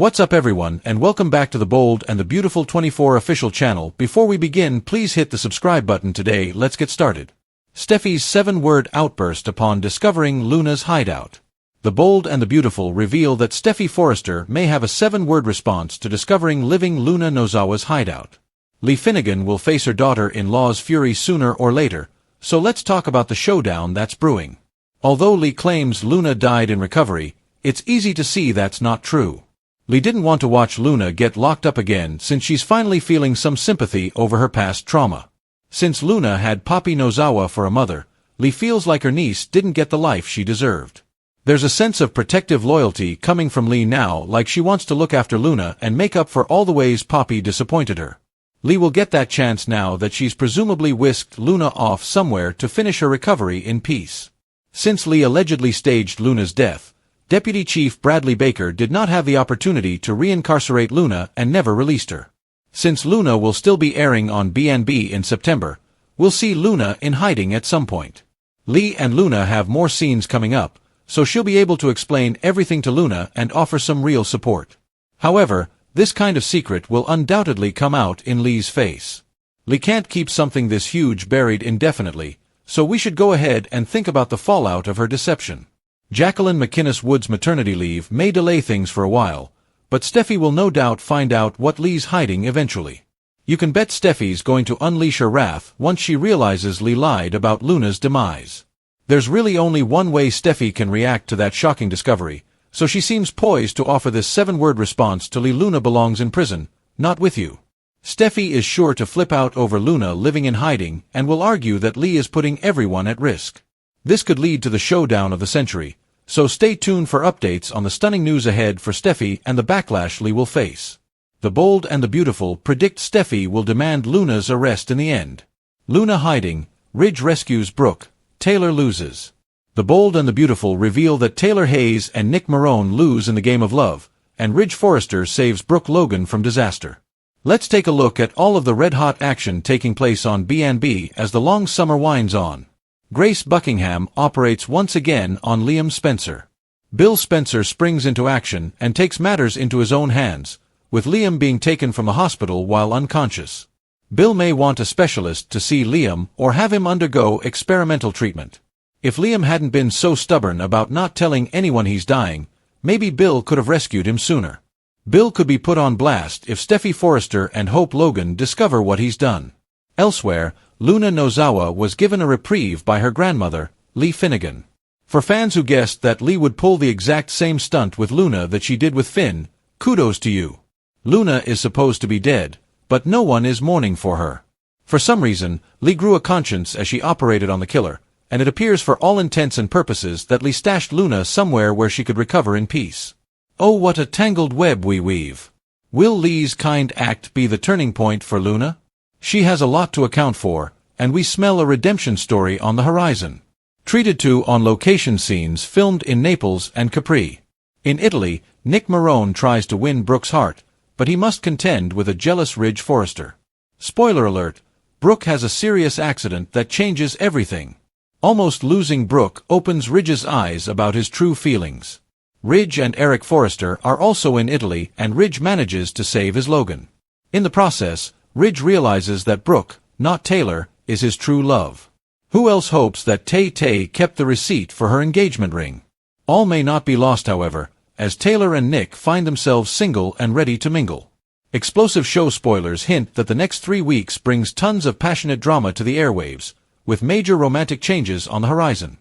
What's up everyone, and welcome back to the Bold and the Beautiful 24 official channel. Before we begin, please hit the subscribe button today. Let's get started. Steffi's 7-word outburst upon discovering Luna's hideout. The Bold and the Beautiful reveal that Steffy Forrester may have a 7-word response to discovering living Luna Nozawa's hideout. Lee Finnegan will face her daughter-in-law's fury sooner or later, so let's talk about the showdown that's brewing. Although Lee claims Luna died in recovery, it's easy to see that's not true. Lee didn't want to watch Luna get locked up again since she's finally feeling some sympathy over her past trauma. Since Luna had Poppy Nozawa for a mother, Lee feels like her niece didn't get the life she deserved. There's a sense of protective loyalty coming from Lee now, like she wants to look after Luna and make up for all the ways Poppy disappointed her. Lee will get that chance now that she's presumably whisked Luna off somewhere to finish her recovery in peace. Since Lee allegedly staged Luna's death, Deputy Chief Bradley Baker did not have the opportunity to reincarcerate Luna and never released her. Since Luna will still be airing on BNB in September, we'll see Luna in hiding at some point. Lee and Luna have more scenes coming up, so she'll be able to explain everything to Luna and offer some real support. However, this kind of secret will undoubtedly come out in Lee's face. Lee can't keep something this huge buried indefinitely, so we should go ahead and think about the fallout of her deception. Jacqueline McInnes Wood's maternity leave may delay things for a while, but Steffi will no doubt find out what Lee's hiding eventually. You can bet Steffi's going to unleash her wrath once she realizes Lee lied about Luna's demise. There's really only one way Steffi can react to that shocking discovery, so she seems poised to offer this 7-word response to Lee. Luna belongs in prison, not with you. Steffi is sure to flip out over Luna living in hiding and will argue that Lee is putting everyone at risk. This could lead to the showdown of the century, so stay tuned for updates on the stunning news ahead for Steffi and the backlash Lee will face. The Bold and the Beautiful predict Steffi will demand Luna's arrest in the end. Luna hiding, Ridge rescues Brooke, Taylor loses. The Bold and the Beautiful reveal that Taylor Hayes and Nick Marone lose in the game of love, and Ridge Forrester saves Brooke Logan from disaster. Let's take a look at all of the red-hot action taking place on BNB as the long summer winds on. Grace Buckingham operates once again on Liam Spencer. Bill Spencer springs into action and takes matters into his own hands, with Liam being taken from the hospital while unconscious. Bill may want a specialist to see Liam or have him undergo experimental treatment. If Liam hadn't been so stubborn about not telling anyone he's dying, maybe Bill could have rescued him sooner. Bill could be put on blast if Steffi Forrester and Hope Logan discover what he's done. Elsewhere, Luna Nozawa was given a reprieve by her grandmother, Lee Finnegan. For fans who guessed that Lee would pull the exact same stunt with Luna that she did with Finn, kudos to you. Luna is supposed to be dead, but no one is mourning for her. For some reason, Lee grew a conscience as she operated on the killer, and it appears for all intents and purposes that Lee stashed Luna somewhere where she could recover in peace. Oh, what a tangled web we weave. Will Lee's kind act be the turning point for Luna? She has a lot to account for, and we smell a redemption story on the horizon. Treated to on-location scenes filmed in Naples and Capri. In Italy, Nick Marone tries to win Brooke's heart, but he must contend with a jealous Ridge Forrester. Spoiler alert, Brooke has a serious accident that changes everything. Almost losing Brooke opens Ridge's eyes about his true feelings. Ridge and Eric Forrester are also in Italy, and Ridge manages to save his Logan. In the process, Ridge realizes that Brooke, not Taylor, is his true love. Who else hopes that Tay kept the receipt for her engagement ring? All may not be lost, however, as Taylor and Nick find themselves single and ready to mingle. Explosive show spoilers hint that the next 3 weeks brings tons of passionate drama to the airwaves, with major romantic changes on the horizon.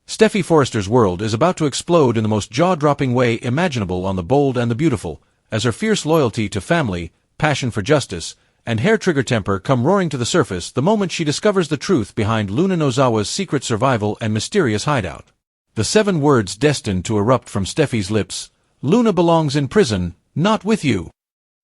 Steffi Forrester's world is about to explode in the most jaw-dropping way imaginable on The Bold and the Beautiful, as her fierce loyalty to family, passion for justice, and hair-trigger temper come roaring to the surface the moment she discovers the truth behind Luna Nozawa's secret survival and mysterious hideout. The 7 words destined to erupt from Steffi's lips, "Luna belongs in prison, not with you,"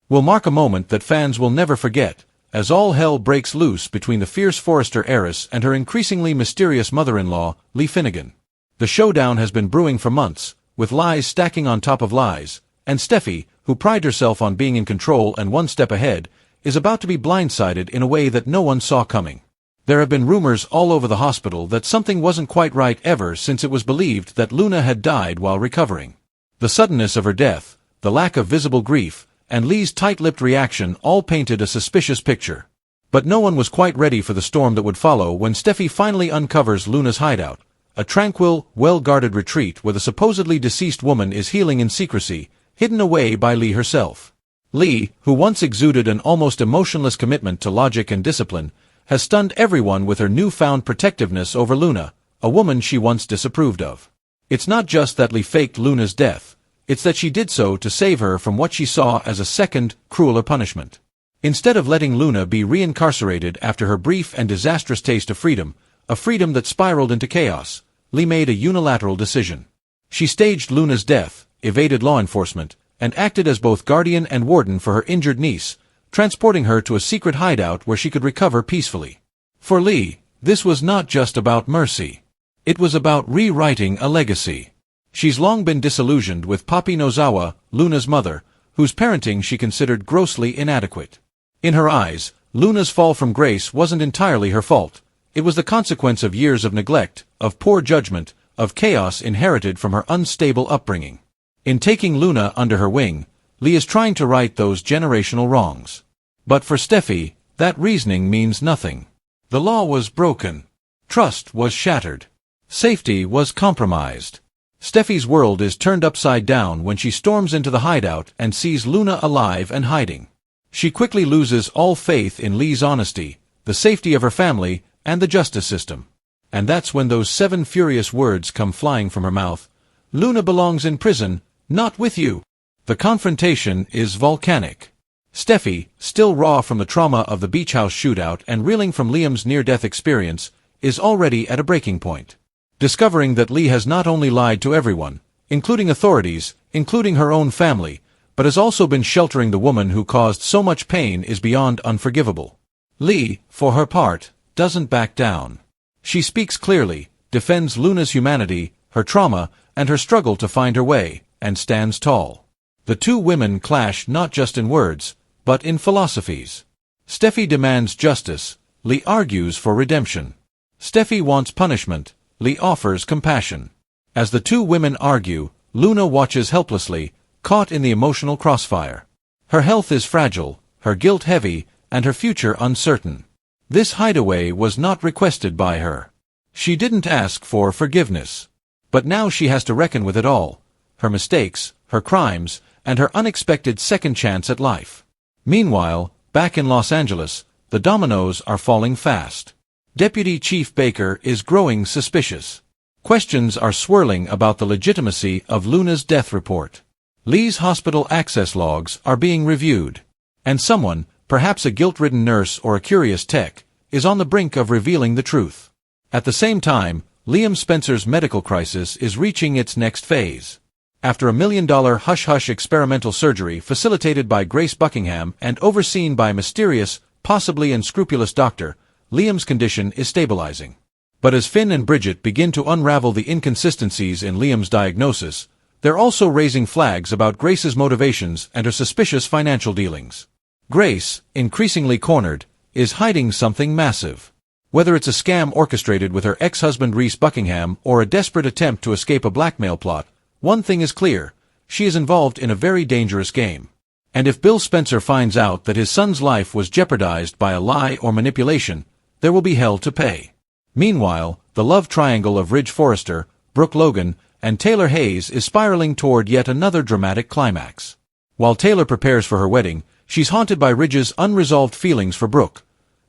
will mark a moment that fans will never forget, as all hell breaks loose between the fierce Forrester heiress and her increasingly mysterious mother-in-law, Lee Finnegan. The showdown has been brewing for months, with lies stacking on top of lies, and Steffi, who prided herself on being in control and one step ahead, is about to be blindsided in a way that no one saw coming. There have been rumors all over the hospital that something wasn't quite right ever since it was believed that Luna had died while recovering. The suddenness of her death, the lack of visible grief, and Lee's tight-lipped reaction all painted a suspicious picture. But no one was quite ready for the storm that would follow when Steffy finally uncovers Luna's hideout, a tranquil, well-guarded retreat where the supposedly deceased woman is healing in secrecy, hidden away by Lee herself. Lee, who once exuded an almost emotionless commitment to logic and discipline, has stunned everyone with her newfound protectiveness over Luna, a woman she once disapproved of. It's not just that Lee faked Luna's death, it's that she did so to save her from what she saw as a second, crueler punishment. Instead of letting Luna be reincarcerated after her brief and disastrous taste of freedom, a freedom that spiraled into chaos, Lee made a unilateral decision. She staged Luna's death, evaded law enforcement, and acted as both guardian and warden for her injured niece, transporting her to a secret hideout where she could recover peacefully. For Lee, this was not just about mercy. It was about rewriting a legacy. She's long been disillusioned with Papi Nozawa, Luna's mother, whose parenting she considered grossly inadequate. In her eyes, Luna's fall from grace wasn't entirely her fault. It was the consequence of years of neglect, of poor judgment, of chaos inherited from her unstable upbringing. In taking Luna under her wing, Lee is trying to right those generational wrongs. But for Steffy, that reasoning means nothing. The law was broken. Trust was shattered. Safety was compromised. Steffy's world is turned upside down when she storms into the hideout and sees Luna alive and hiding. She quickly loses all faith in Lee's honesty, the safety of her family, and the justice system. And that's when those 7 furious words come flying from her mouth. Luna belongs in prison, not with you. The confrontation is volcanic. Steffy, still raw from the trauma of the beach house shootout and reeling from Liam's near-death experience, is already at a breaking point. Discovering that Lee has not only lied to everyone, including authorities, including her own family, but has also been sheltering the woman who caused so much pain is beyond unforgivable. Lee, for her part, doesn't back down. She speaks clearly, defends Luna's humanity, her trauma, and her struggle to find her way, and stands tall. The two women clash not just in words, but in philosophies. Steffy demands justice, Lee argues for redemption. Steffy wants punishment, Lee offers compassion. As the two women argue, Luna watches helplessly, caught in the emotional crossfire. Her health is fragile, her guilt heavy, and her future uncertain. This hideaway was not requested by her. She didn't ask for forgiveness. But now she has to reckon with it all, her mistakes, her crimes, and her unexpected second chance at life. Meanwhile, back in Los Angeles, the dominoes are falling fast. Deputy Chief Baker is growing suspicious. Questions are swirling about the legitimacy of Luna's death report. Lee's hospital access logs are being reviewed. And someone, perhaps a guilt-ridden nurse or a curious tech, is on the brink of revealing the truth. At the same time, Liam Spencer's medical crisis is reaching its next phase. After $1 million hush-hush experimental surgery facilitated by Grace Buckingham and overseen by a mysterious, possibly unscrupulous doctor, Liam's condition is stabilizing. But as Finn and Bridget begin to unravel the inconsistencies in Liam's diagnosis, they're also raising flags about Grace's motivations and her suspicious financial dealings. Grace, increasingly cornered, is hiding something massive. Whether it's a scam orchestrated with her ex-husband Reese Buckingham or a desperate attempt to escape a blackmail plot, one thing is clear, she is involved in a very dangerous game. And if Bill Spencer finds out that his son's life was jeopardized by a lie or manipulation, there will be hell to pay. Meanwhile, the love triangle of Ridge Forrester, Brooke Logan, and Taylor Hayes is spiraling toward yet another dramatic climax. While Taylor prepares for her wedding, she's haunted by Ridge's unresolved feelings for Brooke.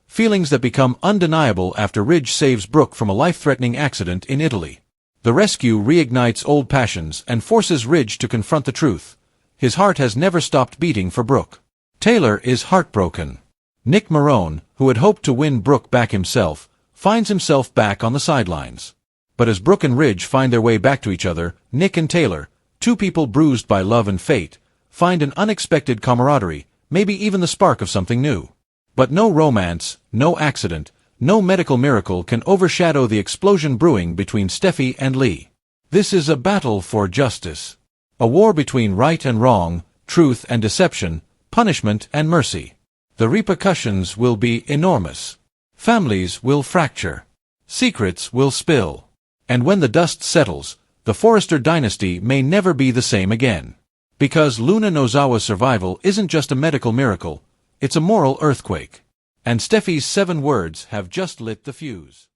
Feelings that become undeniable after Ridge saves Brooke from a life-threatening accident in Italy. The rescue reignites old passions and forces Ridge to confront the truth. His heart has never stopped beating for Brooke. Taylor is heartbroken. Nick Marone, who had hoped to win Brooke back himself, finds himself back on the sidelines. But as Brooke and Ridge find their way back to each other, Nick and Taylor, two people bruised by love and fate, find an unexpected camaraderie, maybe even the spark of something new. But no romance, no accident, no medical miracle can overshadow the explosion brewing between Steffy and Lee. This is a battle for justice. A war between right and wrong, truth and deception, punishment and mercy. The repercussions will be enormous. Families will fracture. Secrets will spill. And when the dust settles, the Forrester dynasty may never be the same again. Because Luna Nozawa's survival isn't just a medical miracle, it's a moral earthquake. And Steffi's 7 words have just lit the fuse.